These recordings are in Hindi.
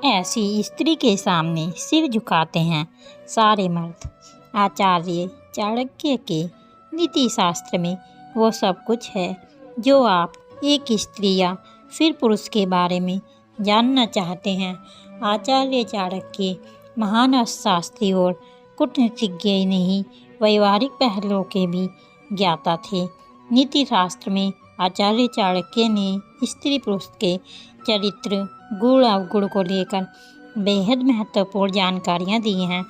ऐसी स्त्री के सामने सिर झुकाते हैं सारे मर्द। आचार्य चाणक्य के नीति शास्त्र में वो सब कुछ है जो आप एक स्त्री या फिर पुरुष के बारे में जानना चाहते हैं। आचार्य चाणक्य महान अर्थशास्त्री और कूटनीतिज्ञ नहीं, व्यवहारिक पहलुओं के भी ज्ञाता थे। नीति शास्त्र में आचार्य चाणक्य ने स्त्री पुरुष के चरित्र, गुण अवगुण को लेकर बेहद महत्वपूर्ण जानकारियाँ दी हैं।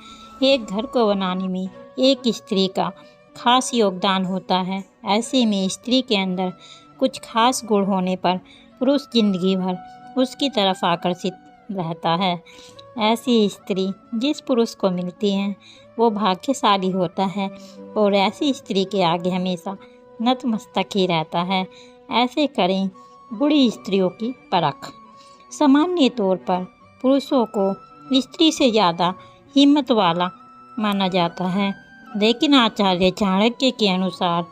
एक घर को बनाने में एक स्त्री का खास योगदान होता है। ऐसे में स्त्री के अंदर कुछ खास गुण होने पर पुरुष जिंदगी भर उसकी तरफ आकर्षित रहता है। ऐसी स्त्री जिस पुरुष को मिलती है वो भाग्यशाली होता है और ऐसी स्त्री के आगे हमेशा नतमस्तक ही रहता है। ऐसे करें बुरी स्त्रियों की परख। सामान्य तौर पर पुरुषों को स्त्री से ज़्यादा हिम्मत वाला माना जाता है, लेकिन आचार्य चाणक्य के अनुसार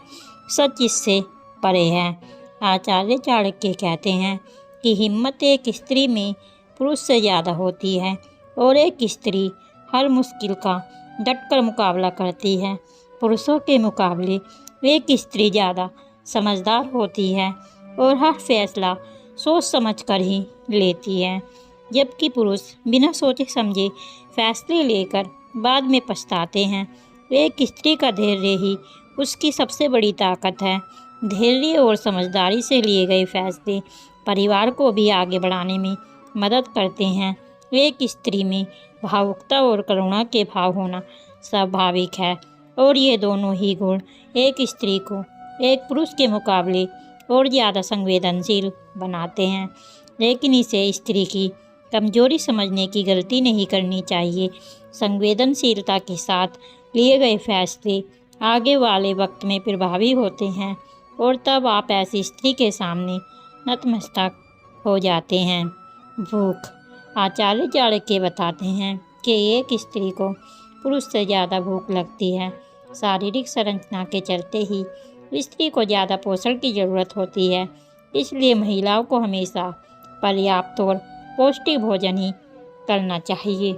सच इससे परे है। आचार्य चाणक्य कहते हैं कि हिम्मत एक स्त्री में पुरुष से ज़्यादा होती है और एक स्त्री हर मुश्किल का डटकर मुकाबला करती है। पुरुषों के मुकाबले एक स्त्री ज़्यादा समझदार होती है और हर फैसला सोच समझकर ही लेती है, जबकि पुरुष बिना सोचे समझे फैसले लेकर बाद में पछताते हैं। एक स्त्री का धैर्य ही उसकी सबसे बड़ी ताकत है। धैर्य और समझदारी से लिए गए फैसले परिवार को भी आगे बढ़ाने में मदद करते हैं। एक स्त्री में भावुकता और करुणा के भाव होना स्वाभाविक है और ये दोनों ही गुण एक स्त्री को एक पुरुष के मुकाबले और ज़्यादा संवेदनशील बनाते हैं। लेकिन इसे स्त्री की कमजोरी समझने की गलती नहीं करनी चाहिए। संवेदनशीलता के साथ लिए गए फैसले आगे वाले वक्त में प्रभावी होते हैं और तब आप ऐसी स्त्री के सामने नतमस्तक हो जाते हैं। भूख। आचार्य चाणक्य बताते हैं कि एक स्त्री को पुरुष से ज़्यादा भूख लगती है। शारीरिक संरचना के चलते ही स्त्री को ज़्यादा पोषण की ज़रूरत होती है, इसलिए महिलाओं को हमेशा पर्याप्त और पौष्टिक भोजन ही करना चाहिए।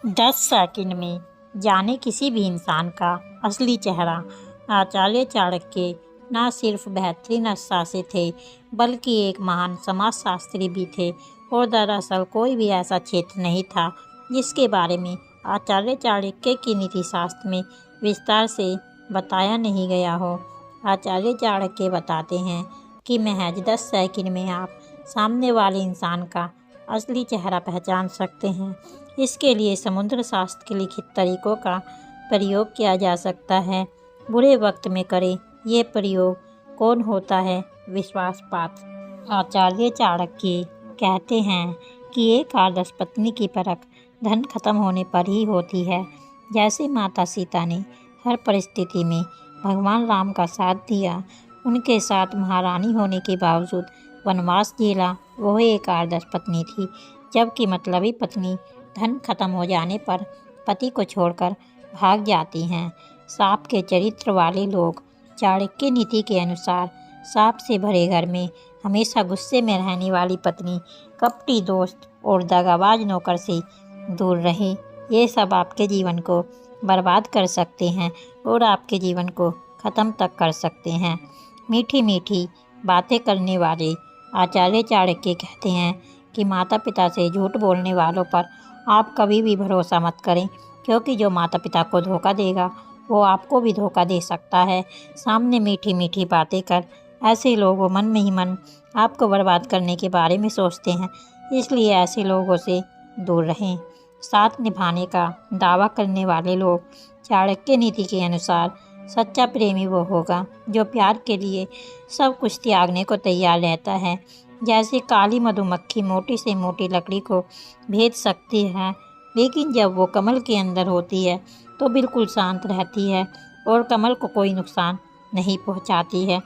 10 सेकंड में जाने किसी भी इंसान का असली चेहरा। आचार्य चाणक्य न सिर्फ बेहतरीन अर्थशास्त्री थे बल्कि एक महान समाजशास्त्री भी थे और दरअसल कोई भी ऐसा क्षेत्र नहीं था जिसके बारे में आचार्य चाणक्य की नीति शास्त्र में विस्तार से बताया नहीं गया हो। आचार्य चाणक्य बताते हैं कि महज 10 सेकंड में आप सामने वाले इंसान का असली चेहरा पहचान सकते हैं। इसके लिए समुद्र शास्त्र के लिखित तरीकों का प्रयोग किया जा सकता है। बुरे वक्त में करें ये प्रयोग। कौन होता है विश्वासपात्र? आचार्य चाणक्य कहते हैं कि एक आदर्श पत्नी की परख धन खत्म होने पर ही होती है। जैसे माता सीता ने हर परिस्थिति में भगवान राम का साथ दिया, उनके साथ महारानी होने के बावजूद वनवास झेला, वह एक आदर्श पत्नी थी। जबकि मतलबी पत्नी धन खत्म हो जाने पर पति को छोड़कर भाग जाती हैं। सांप के चरित्र वाले लोग। चाणक्य नीति के अनुसार सांप से भरे घर में हमेशा गुस्से में रहने वाली पत्नी, कपटी दोस्त और दगाबाज नौकर से दूर रहे। ये सब आपके जीवन को बर्बाद कर सकते हैं और आपके जीवन को ख़त्म तक कर सकते हैं। मीठी मीठी बातें करने वाले। आचार्य चाणक्य कहते हैं कि माता पिता से झूठ बोलने वालों पर आप कभी भी भरोसा मत करें, क्योंकि जो माता पिता को धोखा देगा वो आपको भी धोखा दे सकता है। सामने मीठी मीठी बातें कर ऐसे लोग मन में ही मन आपको बर्बाद करने के बारे में सोचते हैं, इसलिए ऐसे लोगों से दूर रहें। साथ निभाने का दावा करने वाले लोग। चाणक्य नीति के अनुसार सच्चा प्रेमी वो होगा जो प्यार के लिए सब कुछ त्यागने को तैयार रहता है। जैसे काली मधुमक्खी मोटी से मोटी लकड़ी को भेद सकती है, लेकिन जब वो कमल के अंदर होती है तो बिल्कुल शांत रहती है और कमल को कोई नुकसान नहीं पहुंचाती है।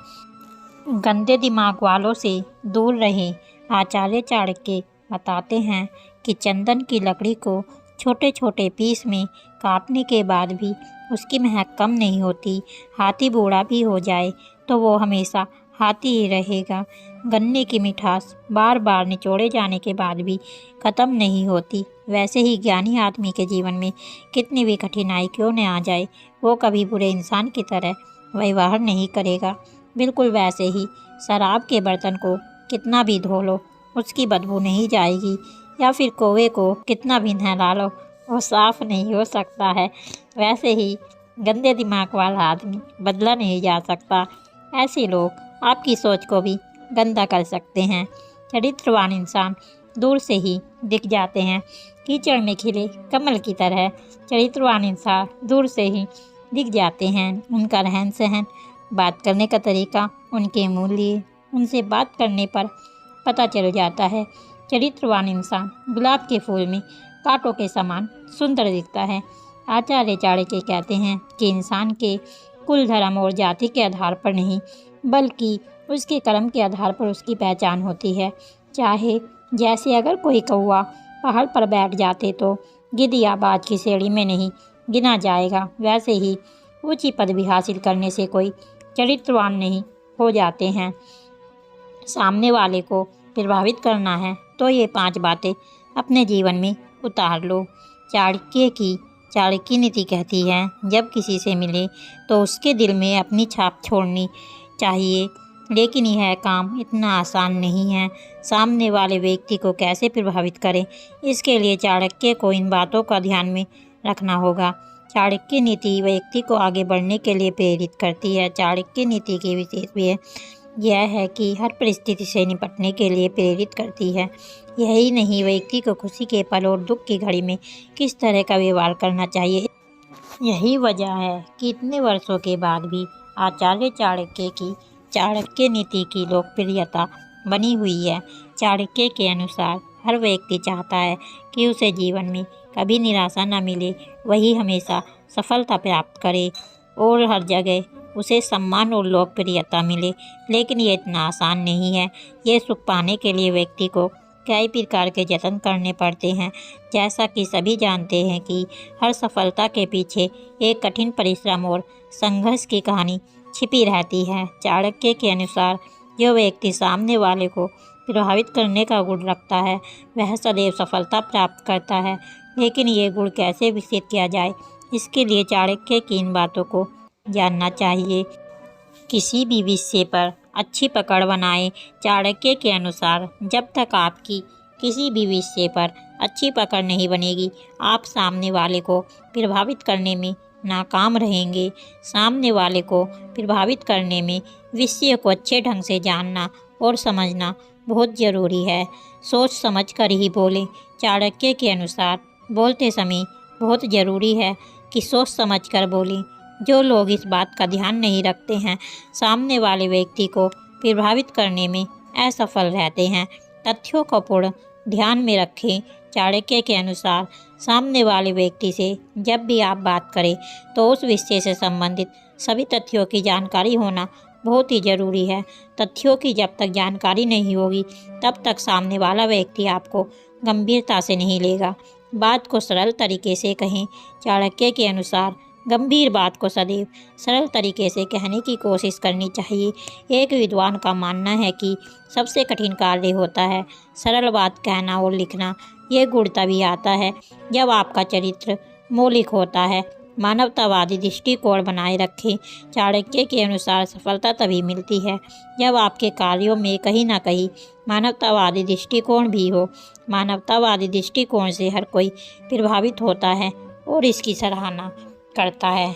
गंदे दिमाग वालों से दूर रहें। आचार्य चाणक्य बताते हैं कि चंदन की लकड़ी को छोटे छोटे पीस में काटने के बाद भी उसकी महक कम नहीं होती। हाथी बूढ़ा भी हो जाए तो वो हमेशा आती ही रहेगा। गन्ने की मिठास बार बार निचोड़े जाने के बाद भी ख़त्म नहीं होती। वैसे ही ज्ञानी आदमी के जीवन में कितनी भी कठिनाई क्यों न आ जाए, वो कभी बुरे इंसान की तरह व्यवहार नहीं करेगा। बिल्कुल वैसे ही शराब के बर्तन को कितना भी धो लो, उसकी बदबू नहीं जाएगी, या फिर कौवे को कितना भी नहला लो, वो साफ़ नहीं हो सकता है। वैसे ही गंदे दिमाग वाला आदमी बदला नहीं जा सकता। ऐसे लोग आपकी सोच को भी गंदा कर सकते हैं। चरित्रवान इंसान दूर से ही दिख जाते हैं, कीचड़ में खिले कमल की तरह। चरित्रवान इंसान दूर से ही दिख जाते हैं। उनका रहन सहन, बात करने का तरीका, उनके मूल्य उनसे बात करने पर पता चल जाता है। चरित्रवान इंसान गुलाब के फूल में कांटों के समान सुंदर दिखता है। आचार्य चाणक्य कहते हैं कि इंसान के कुल, धर्म और जाति के आधार पर नहीं, बल्कि उसके कर्म के आधार पर उसकी पहचान होती है। चाहे जैसे अगर कोई कौवा पहाड़ पर बैठ जाते तो गिद्ध या बाज की श्रेणी में नहीं गिना जाएगा, वैसे ही ऊंची पदवी हासिल करने से कोई चरित्रवान नहीं हो जाते हैं। सामने वाले को प्रभावित करना है तो ये 5 बातें अपने जीवन में उतार लो। चाणक्य नीति कहती है, जब किसी से मिले तो उसके दिल में अपनी छाप छोड़नी चाहिए। लेकिन यह काम इतना आसान नहीं है। सामने वाले व्यक्ति को कैसे प्रभावित करें, इसके लिए चाणक्य को इन बातों का ध्यान में रखना होगा। चाणक्य नीति व्यक्ति को आगे बढ़ने के लिए प्रेरित करती है। चाणक्य नीति की विशेषता यह है कि हर परिस्थिति से निपटने के लिए प्रेरित करती है। यही नहीं, व्यक्ति को खुशी के पल और दुख की घड़ी में किस तरह का व्यवहार करना चाहिए। यही वजह है कि इतने वर्षों के बाद भी आचार्य चाणक्य की चाणक्य नीति की लोकप्रियता बनी हुई है। चाणक्य के अनुसार हर व्यक्ति चाहता है कि उसे जीवन में कभी निराशा न मिले, वही हमेशा सफलता प्राप्त करे और हर जगह उसे सम्मान और लोकप्रियता मिले। लेकिन ये इतना आसान नहीं है। ये सुख पाने के लिए व्यक्ति को कई प्रकार के यत्न करने पड़ते हैं। जैसा कि सभी जानते हैं कि हर सफलता के पीछे एक कठिन परिश्रम और संघर्ष की कहानी छिपी रहती है। चाणक्य के अनुसार जो व्यक्ति सामने वाले को प्रभावित करने का गुण रखता है, वह सदैव सफलता प्राप्त करता है। लेकिन ये गुण कैसे विकसित किया जाए, इसके लिए चाणक्य की इन बातों को जानना चाहिए। किसी भी विषय पर अच्छी पकड़ बनाएं। चाणक्य के अनुसार जब तक आपकी किसी भी विषय पर अच्छी पकड़ नहीं बनेगी, आप सामने वाले को प्रभावित करने में नाकाम रहेंगे। सामने वाले को प्रभावित करने में विषय को अच्छे ढंग से जानना और समझना बहुत ज़रूरी है। सोच समझ कर ही बोलें। चाणक्य के अनुसार बोलते समय बहुत ज़रूरी है कि सोच समझ कर बोलें। जो लोग इस बात का ध्यान नहीं रखते हैं, सामने वाले व्यक्ति को प्रभावित करने में असफल रहते हैं। तथ्यों को पूर्ण ध्यान में रखें। चाणक्य के अनुसार सामने वाले व्यक्ति से जब भी आप बात करें तो उस विषय से संबंधित सभी तथ्यों की जानकारी होना बहुत ही ज़रूरी है। तथ्यों की जब तक जानकारी नहीं होगी, तब तक सामने वाला व्यक्ति आपको गंभीरता से नहीं लेगा। बात को सरल तरीके से कहें। चाणक्य के अनुसार गंभीर बात को सदैव सरल तरीके से कहने की कोशिश करनी चाहिए। एक विद्वान का मानना है कि सबसे कठिन कार्य होता है सरल बात कहना और लिखना। ये गुण तभी आता है जब आपका चरित्र मौलिक होता है। मानवतावादी दृष्टिकोण बनाए रखें। चाणक्य के अनुसार सफलता तभी मिलती है जब आपके कार्यों में कहीं ना कहीं मानवतावादी दृष्टिकोण भी हो। मानवतावादी दृष्टिकोण से हर कोई प्रभावित होता है और इसकी सराहना करता है।